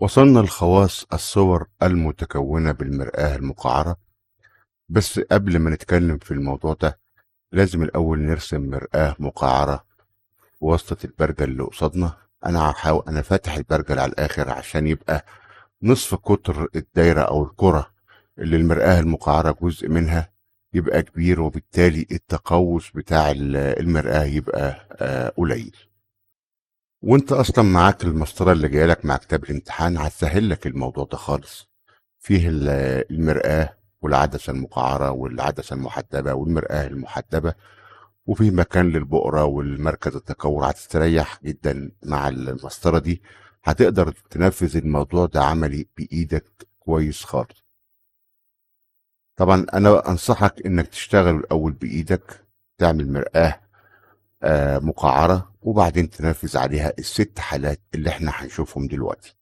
وصلنا لخواص الصور المتكونة بالمرآة المقعرة. بس قبل ما نتكلم في الموضوع ده لازم الأول نرسم مرآة مقعرة بواسطة البرجل اللي قصادنا. أنا فاتح البرجل على الآخر عشان يبقى نصف قطر الدايرة أو الكرة اللي المرآة المقعرة جزء منها يبقى كبير، وبالتالي التقوس بتاع المرآة يبقى قليل. وانت اصلا معاك المسطره اللي جايه لك مع كتاب الامتحان هتسهل لك الموضوع ده خالص. فيه المرآة والعدسة المقعرة والعدسة المحدبة والمرآة المحدبة، وفيه مكان للبقرة والمركز التكور. هتستريح جدا مع المسطرة دي، هتقدر تنفذ الموضوع ده عملي بإيدك كويس خالص. طبعا أنا أنصحك إنك تشتغل الأول بإيدك، تعمل مرآة مقعرة، وبعدين تنفذ عليها الست حالات اللي احنا هنشوفهم دلوقتي.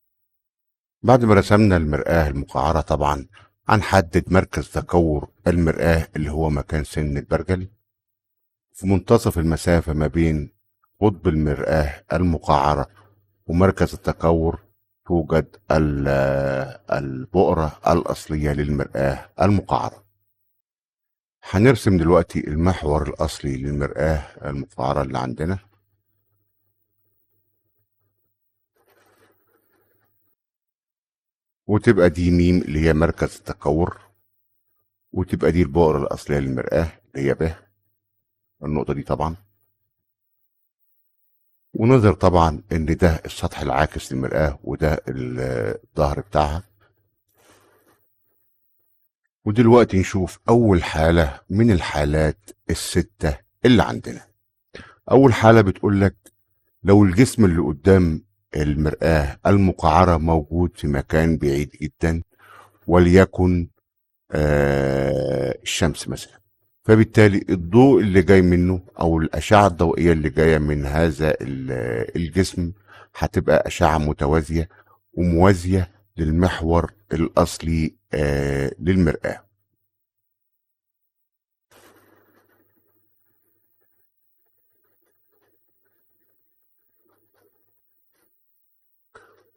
بعد ما رسمنا المرآة المقعرة طبعا هنحدد مركز تكور المرآة اللي هو مكان سن البرجل. في منتصف المسافة ما بين قطب المرآة المقعرة ومركز التكور توجد البؤرة الأصلية للمرآة المقعرة. هنرسم دلوقتي المحور الأصلي للمرآة المقعرة اللي عندنا، وتبقى دي ميم اللي هي مركز التكور، وتبقى دي البؤرة الأصلية للمرآة اللي هي ب، النقطة دي طبعا. ونظهر طبعا ان ده السطح العاكس للمرآة وده الظهر بتاعها. ودلوقتي نشوف اول حالة من الحالات الستة اللي عندنا. اول حالة بتقول لك لو الجسم اللي قدام المرآة المقعرة موجود في مكان بعيد جدا، وليكن الشمس مثلا، فبالتالي الضوء اللي جاي منه او الاشعه الضوئيه اللي جايه من هذا الجسم هتبقى اشعه متوازيه وموازيه للمحور الاصلي للمرآة.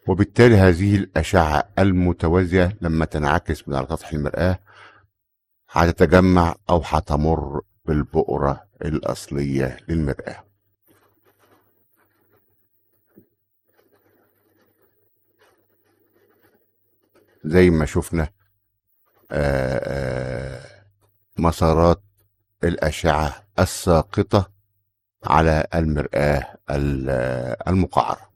وبالتالي هذه الاشعه المتوازيه لما تنعكس من على سطح المرآة هتتجمع او هتمر بالبؤره الاصليه للمرآة. زي ما شفنا آه، آه، مسارات الأشعة الساقطة على المرآة المقعرة.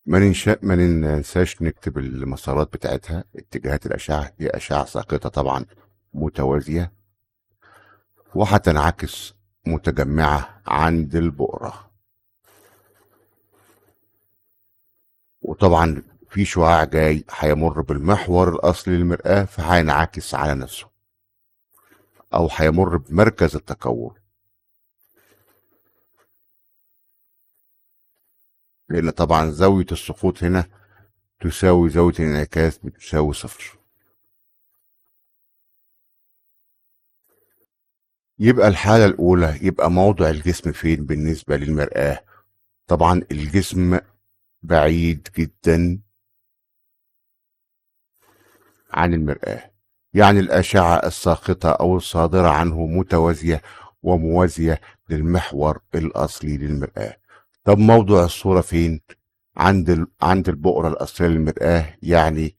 ما ننساش نكتب المسارات بتاعتها. اتجاهات الأشعة هي أشعة ساقطة طبعا متوازية، وهتنعكس متجمعة عند البؤرة. وطبعا في شعاع جاي هيمر بالمحور الأصلي للمرآة فهينعكس على نفسه، أو هيمر بمركز التكور، لأن طبعا زاوية السقوط هنا تساوي زاوية الانعكاس بتساوي صفر. يبقى الحالة الأولى يبقى موضع الجسم فين بالنسبة للمرآة؟ طبعا الجسم بعيد جدا عن المرآة، يعني الأشعة الساقطة أو الصادرة عنه متوازية وموازية للمحور الأصلي للمرآة. طب موضع الصورة فين؟ عند البؤرة الأصلية للمرآة، يعني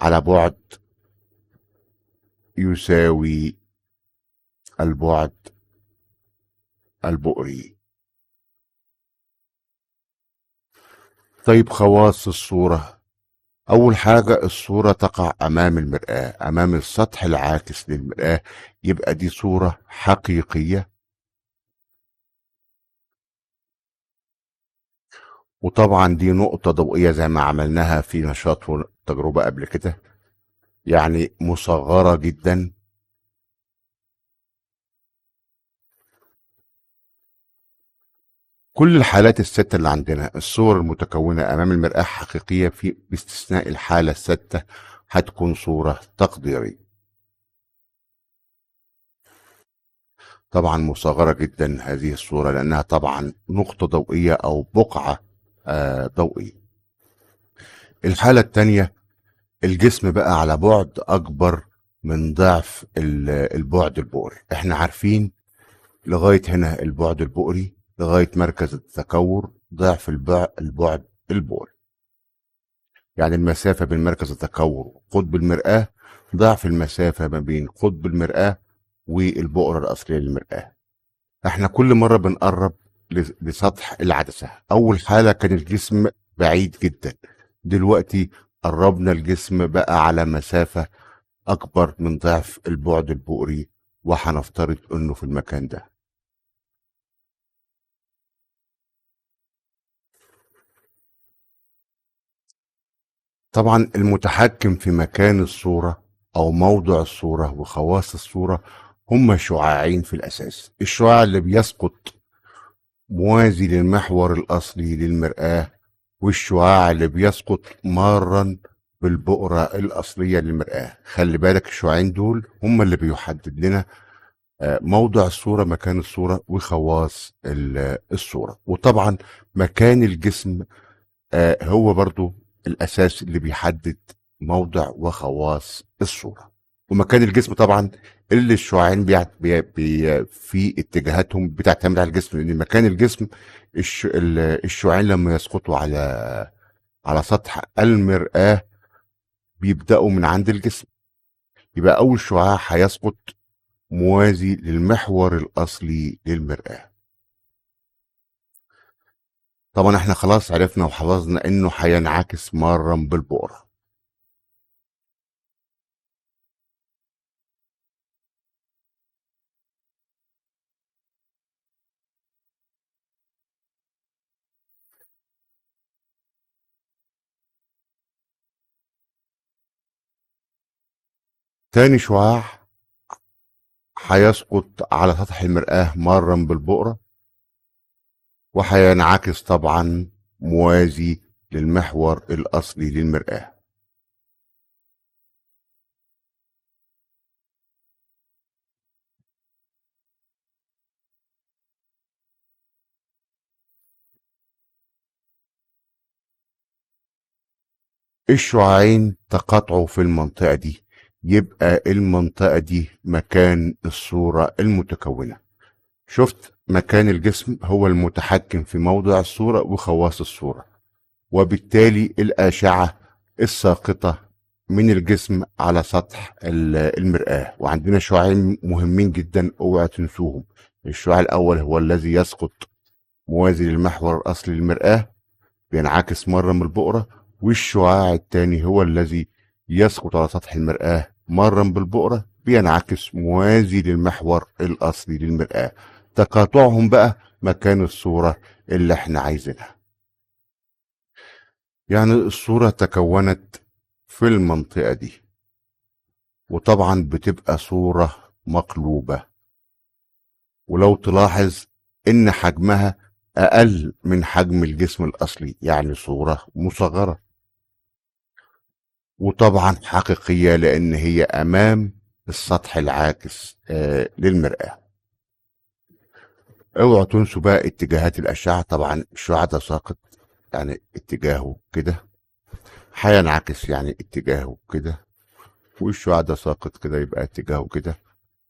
على بعد يساوي البعد البؤري. طيب خواص الصورة. أول حاجة الصورة تقع أمام المرآة، أمام السطح العاكس للمرآة، يبقى دي صورة حقيقية. وطبعا دي نقطة ضوئية زي ما عملناها في نشاط تجربة قبل كده، يعني مصغرة جدا. كل الحالات الستة اللي عندنا الصور المتكونة أمام المرآة حقيقية، في باستثناء الحالة الستة هتكون صورة تقديرية. طبعا مصغرة جدا هذه الصورة لأنها طبعا نقطة ضوئية أو بقعة ضوئية. الحالة التانية، الجسم بقى على بعد أكبر من ضعف البعد البؤري. احنا عارفين لغاية هنا البعد البؤري لغاية مركز التكور ضعف البعد البؤري. يعني المسافة بين مركز التكور وقطب المرآة ضعف المسافة ما بين قطب المرآة والبؤرة الأصلية للمرآة. احنا كل مرة بنقرب لسطح العدسة. أول حالة كان الجسم بعيد جدا، دلوقتي قربنا الجسم بقى على مسافة أكبر من ضعف البعد البؤري، وهنفترض إنه في المكان ده. طبعا المتحكم في مكان الصورة أو موضع الصورة وخواص الصورة هما شعاعين في الأساس. الشعاع اللي بيسقط موازي للمحور الأصلي للمرآة، والشعاع اللي بيسقط مارا بالبؤرة الأصلية للمرآة. خلي بالك الشعاعين دول هما اللي بيحدد لنا موضع الصورة، مكان الصورة وخواص الصورة. وطبعا مكان الجسم هو برضو الأساس اللي بيحدد موضع وخواص الصورة. ومكان الجسم طبعا اللي الشعاعين في اتجاهاتهم بتعتمد على الجسم، لأن مكان الجسم الشعاعين لما يسقطوا على سطح المرآة بيبدأوا من عند الجسم. يبقى أول شعاع هيسقط موازي للمحور الأصلي للمرآة. طبعا احنا خلاص عرفنا وحفظنا انه هينعكس مرا بالبؤرة. تاني شعاع هيسقط على سطح المرآة مرا بالبؤرة، وهينعكس طبعا موازي للمحور الأصلي للمرآة. الشعاعين تقاطعوا في المنطقة دي، يبقى المنطقة دي مكان الصورة المتكونة. شفت مكان الجسم هو المتحكم في موضع الصورة وخواص الصورة، وبالتالي الأشعة الساقطة من الجسم على سطح المرآة. وعندنا شعاعين مهمين جدا اوعى تنسوهم. الشعاع الأول هو الذي يسقط موازي للمحور الأصلي للمرآة، بينعكس مرة من البؤرة. والشعاع الثاني هو الذي يسقط على سطح المرآة مرة بالبؤرة، بينعكس موازي للمحور الأصلي للمرآة. تقاطعهم بقى مكان الصورة اللي احنا عايزينها. يعني الصورة تكونت في المنطقة دي، وطبعا بتبقى صورة مقلوبة. ولو تلاحظ ان حجمها اقل من حجم الجسم الاصلي، يعني صورة مصغرة. وطبعا حقيقية لان هي امام السطح العاكس للمرآة. اوعوا تنسوا بقى اتجاهات الاشعة. طبعا الشعاع ده ساقط يعني اتجاهه كده، هينعكس يعني اتجاهه كده، والشعاع ده ساقط كده يبقى اتجاهه كده،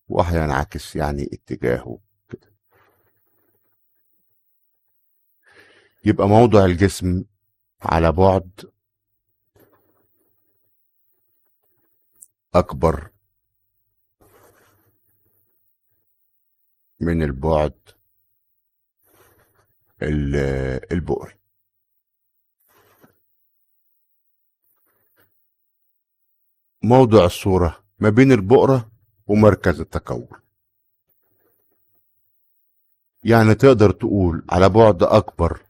وهينعكس يعني اتجاهه كده. يبقى موضع الجسم على بعد أكبر من البعد البؤري. موضع الصورة ما بين البؤرة ومركز التكون. يعني تقدر تقول على بعد أكبر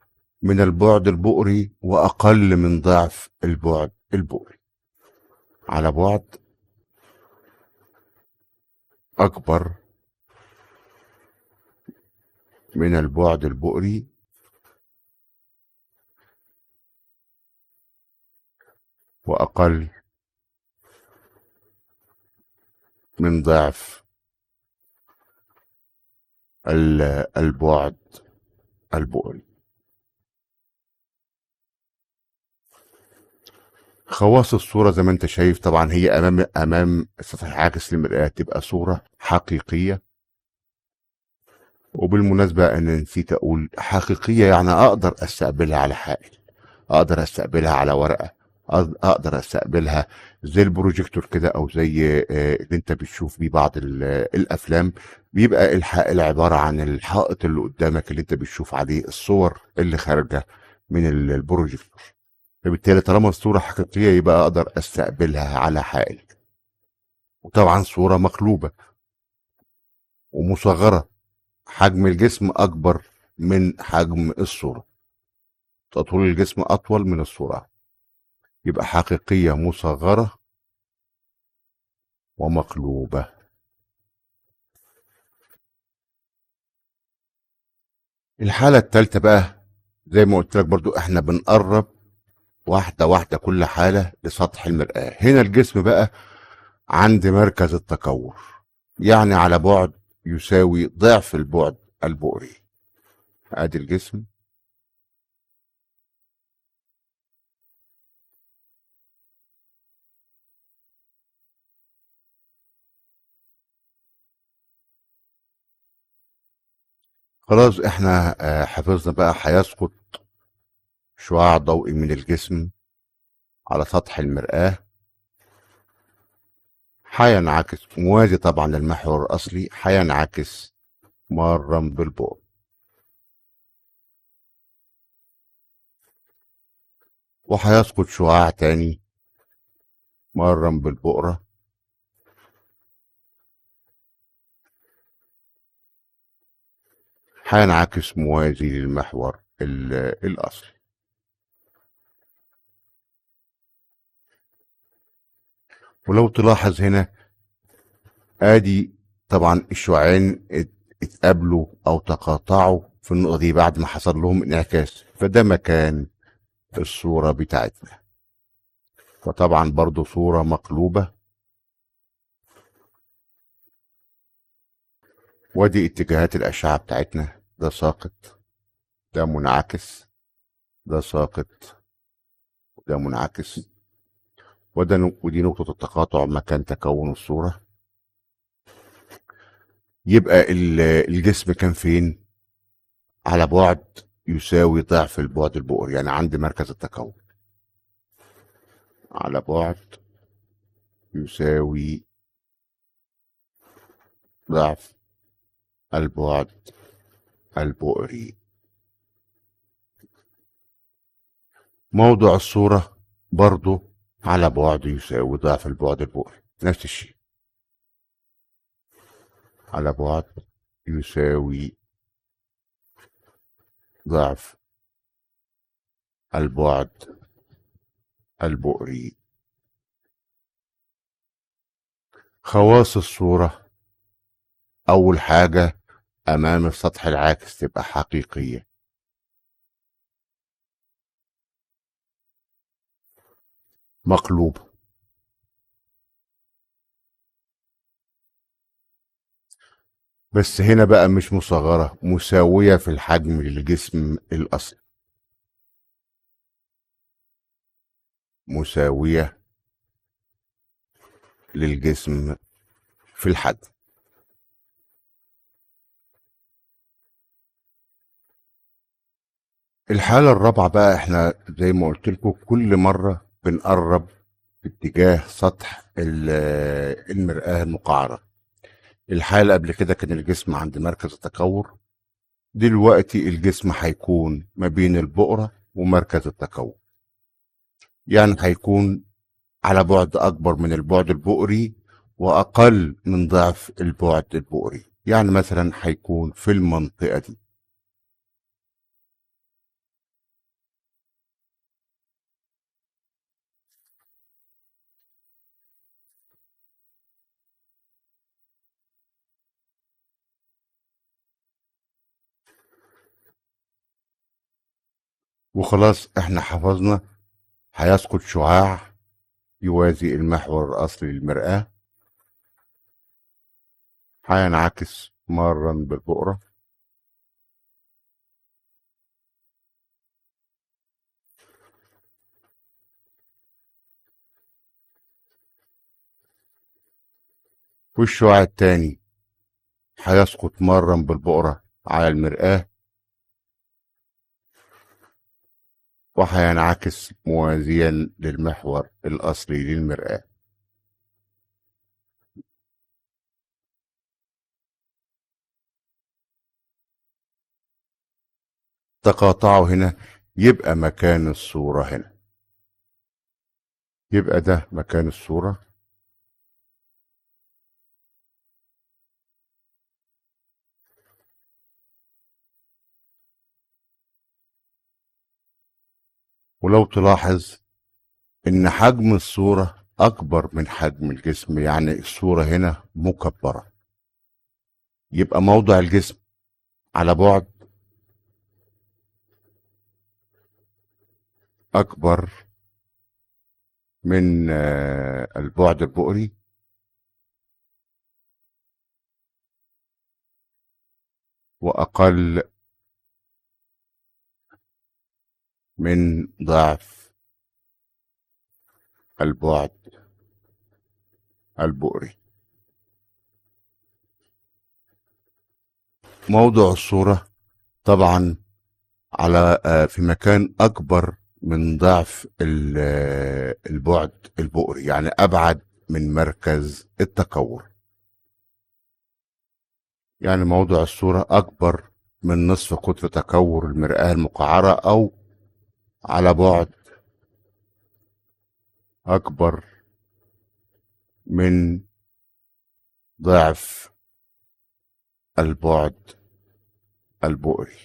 من البعد البؤري وأقل من ضعف البعد البؤري. على بعد أكبر من البعد البؤري وأقل من ضعف البعد البؤري. خواص الصورة زي ما انت شايف طبعا هي امام السطح العاكس للمرآة تبقى صورة حقيقية. وبالمناسبة انا نسيت اقول حقيقية، يعني اقدر استقبلها على حائط، اقدر استقبلها على ورقة، اقدر استقبلها زي البروجيكتور كده، او زي اللي انت بتشوف بيه بعض الافلام. بيبقى الحائط عبارة عن الحائط اللي قدامك اللي انت بتشوف عليه الصور اللي خارجة من البروجيكتور. فبالتالي طالما الصورة حقيقية يبقى اقدر استقبلها على حائط. وطبعا صورة مقلوبة ومصغرة، حجم الجسم اكبر من حجم الصورة، طول الجسم اطول من الصورة، يبقى حقيقية مصغرة ومقلوبة. الحالة التالتة بقى، زي ما قلت لك برضو احنا بنقرب واحدة واحدة كل حالة لسطح المرآة. هنا الجسم بقى عند مركز التكور، يعني على بعد يساوي ضعف البعد البؤري. ادي الجسم، خلاص احنا حفظنا بقى. هيسقط شعاع ضوئي من الجسم على سطح المرآة، هينعكس موازي طبعا للمحور الأصلي، هينعكس مرا بالبعد، وهيسقط شعاع تاني مرا بالبؤرة، هينعكس موازي للمحور الأصلي. ولو تلاحظ هنا ادي طبعا الشعاعين اتقابلوا او تقاطعوا في النقطة دي بعد ما حصل لهم انعكاس، فده مكان الصورة بتاعتنا. فطبعا برضو صورة مقلوبة. ودي اتجاهات الأشعة بتاعتنا، ده ساقط، ده منعكس، ده ساقط، وده منعكس، ودي نقطة التقاطع مكان تكون الصورة. يبقى الجسم كان فين؟ على بعد يساوي ضعف البعد البؤري، يعني عند مركز التكون، على بعد يساوي ضعف البعد البؤري. موضع الصورة برضو على بعد يساوي ضعف البعد البؤري، نفس الشيء، على بعد يساوي ضعف البعد البؤري. خواص الصورة، أول حاجة أمام السطح العاكس تبقى حقيقية، مقلوبة، بس هنا بقى مش مصغرة، مساوية في الحجم للجسم الأصلي، مساوية للجسم في الحجم. الحالة الرابعة بقى، احنا زي ما قلت لكم كل مرة بنقرب في اتجاه سطح المرآة المقعرة. الحالة قبل كده كان الجسم عند مركز التكور، دلوقتي الجسم هيكون ما بين البؤرة ومركز التكور، يعني هيكون على بعد أكبر من البعد البؤري وأقل من ضعف البعد البؤري، يعني مثلا هيكون في المنطقة دي. وخلاص احنا حفظنا. هيسقط شعاع يوازي المحور الأصلي للمرآة، هينعكس مرا بالبؤرة، والشعاع التاني هيسقط مرا بالبقرة على المرآة وهينعكس موازيا للمحور الأصلي للمرآة. تقاطعوا هنا يبقى مكان الصورة هنا، يبقى ده مكان الصورة. ولو تلاحظ إن حجم الصورة أكبر من حجم الجسم، يعني الصورة هنا مكبرة، يبقى موضع الجسم على بعد أكبر من البعد البؤري، وأقل من ضعف البعد البؤري. موضع الصورة طبعا على في مكان أكبر من ضعف البعد البؤري، يعني أبعد من مركز التكور. يعني موضع الصورة أكبر من نصف قطر تكور المرآة المقعرة، أو على بعد أكبر من ضعف البعد البؤري،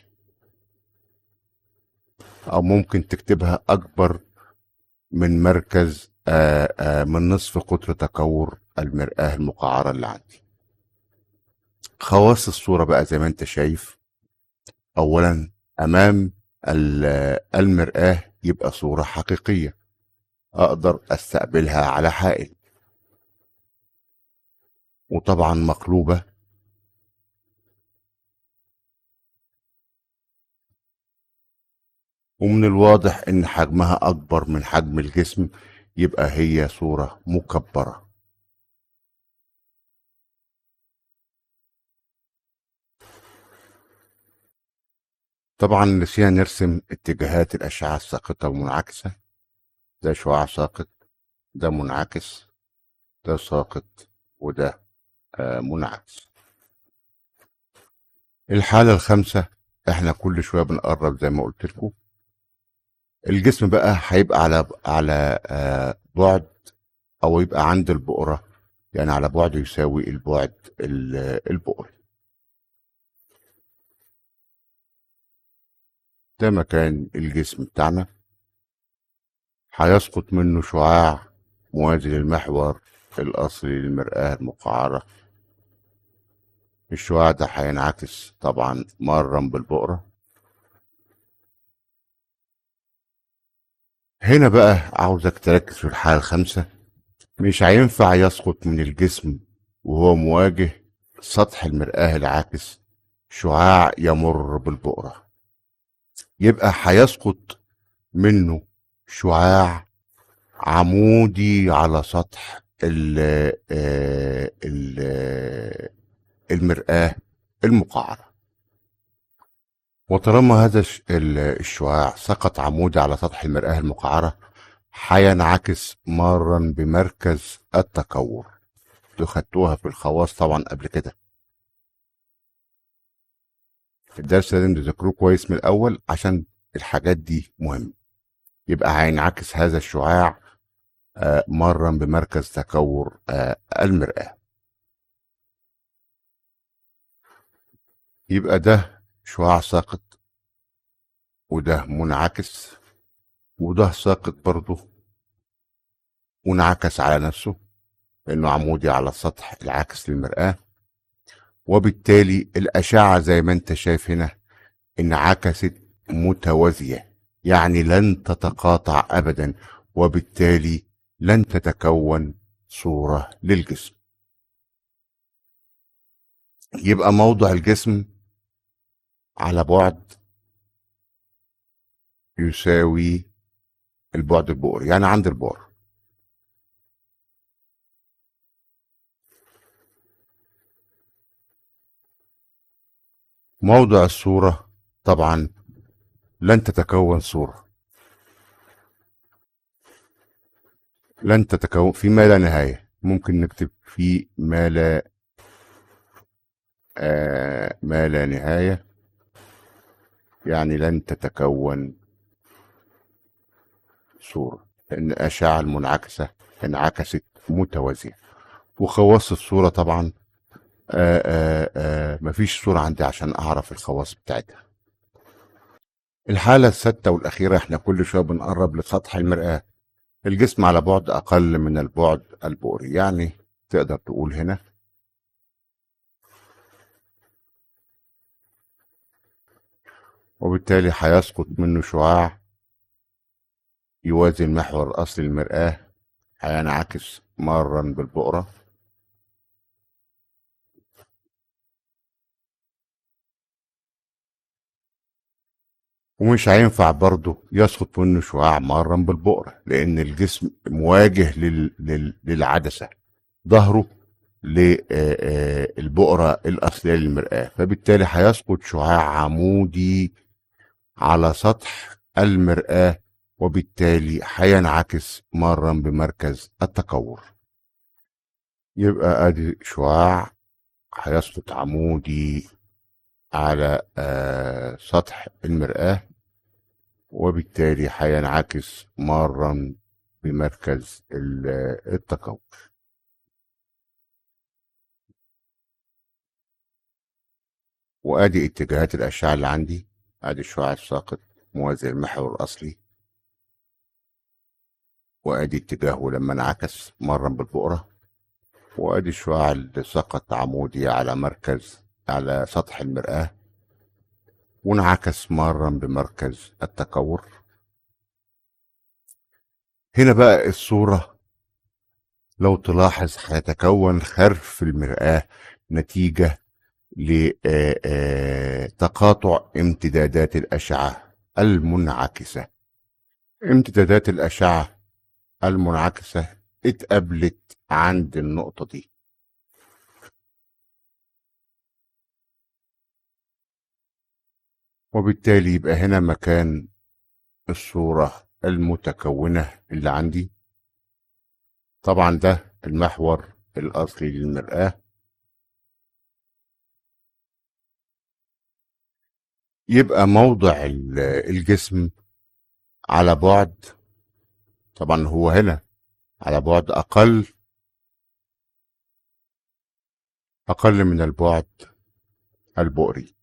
أو ممكن تكتبها أكبر من مركز من نصف قطر تكور المرآة المقعرة اللي عندي. خواص الصورة بقى زي ما انت شايف، أولا أمام المرآة يبقى صورة حقيقية أقدر أستقبلها على حائل، وطبعا مقلوبة، ومن الواضح إن حجمها أكبر من حجم الجسم، يبقى هي صورة مكبرة. طبعا نسينا نرسم اتجاهات الأشعة الساقطة والمنعكسة. ده شعاع ساقط، ده منعكس، ده ساقط، وده منعكس. الحالة الخامسة، احنا كل شوية بنقرب زي ما قلت لكم. الجسم بقى هيبقى على بعد، او يبقى عند البؤرة، يعني على بعد يساوي البعد البؤري. ده مكان الجسم بتاعنا، هيسقط منه شعاع موازي للمحور الأصلي للمرآة المقعرة. الشعاع ده هينعكس طبعا مرا بالبؤرة. هنا بقى عاوزك تركز في الحالة الخامسة. مش هينفع يسقط من الجسم وهو مواجه سطح المرآة العاكس شعاع يمر بالبؤرة، يبقى هيسقط منه شعاع عمودي على سطح المرآة المقعرة. وطالما هذا الشعاع سقط عمودي على سطح المرآة المقعرة، هينعكس مرا بمركز التكور. دي خدتوها في الخواص طبعا قبل كده. الدرس لازم تذاكروه كويس من الأول عشان الحاجات دي مهمة. يبقى هينعكس هذا الشعاع مرا بمركز تكور المرآة. يبقى ده شعاع ساقط، وده منعكس، وده ساقط برضه وانعكس على نفسه لأنه عمودي على السطح العاكس للمرآة، وبالتالي الأشعة زي ما انت شايف هنا انعكست متوازية، يعني لن تتقاطع أبدا، وبالتالي لن تتكون صورة للجسم. يبقى موضع الجسم على بعد يساوي البعد البؤري، يعني عند البؤر. موضع الصورة طبعا لن تتكون صورة، لن تتكون في ما لا نهاية. ممكن نكتب في ما لا نهاية، يعني لن تتكون صورة، لأن الأشعة المنعكسة انعكست متوازية. وخواص الصورة طبعا مفيش صورة عندي عشان أعرف الخواص بتاعتها. الحالة السادسة والأخيرة، احنا كل شوية بنقرب لسطح المرآة. الجسم على بعد أقل من البعد البؤري، يعني تقدر تقول هنا وبالتالي هيسقط منه شعاع يوازي المحور الأصلي للمرآة، هينعكس مرا بالبؤرة، ومش هينفع برضه يسقط منه شعاع مرا بالبؤرة، لأن الجسم مواجه للعدسة، ظهره للبؤرة الأصلية للمرآة، فبالتالي هيسقط شعاع عمودي على سطح المرآة، وبالتالي هينعكس مرا بمركز التكور. يبقى ادي شعاع هيسقط عمودي على سطح المرآة، وبالتالي هينعكس مرا بمركز التكور. وادي اتجاهات الاشعة اللي عندي. ادي الشعاع الساقط موازي للمحور الاصلي، وادي اتجاهه لما انعكس مرا بالبؤرة، وادي الشعاع اللي سقط عمودي على على سطح المرآة وانعكس مرا بمركز التكور. هنا بقى الصورة لو تلاحظ هيتكون خرف في المرآة نتيجة لتقاطع امتدادات الأشعة المنعكسة. امتدادات الأشعة المنعكسة اتقابلت عند النقطة دي، وبالتالي يبقى هنا مكان الصورة المتكونة اللي عندي. طبعا ده المحور الأصلي للمرآة. يبقى موضع الجسم على بعد، طبعا هو هنا على بعد أقل من البعد البؤري،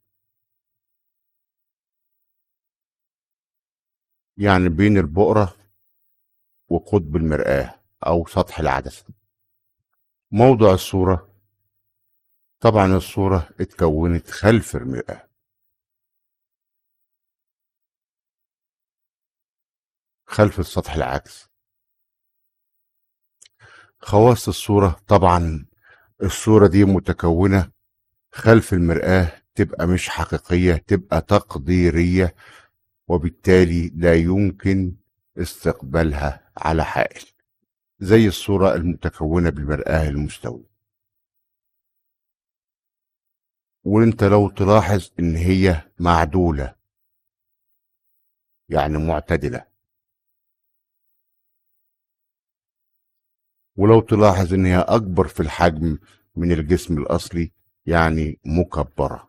يعني بين البؤرة وقطب المرآة أو سطح العدسة. موضع الصورة، طبعا الصورة اتكونت خلف المرآة، خلف السطح العاكس. خواص الصورة، طبعا الصورة دي متكونة خلف المرآة، تبقى مش حقيقية، تبقى تقديرية، وبالتالي لا يمكن استقبالها على حائل، زي الصورة المتكونة بالمرآة المستوية. وانت لو تلاحظ ان هي معدولة، يعني معتدلة. ولو تلاحظ ان هي اكبر في الحجم من الجسم الاصلي، يعني مكبرة.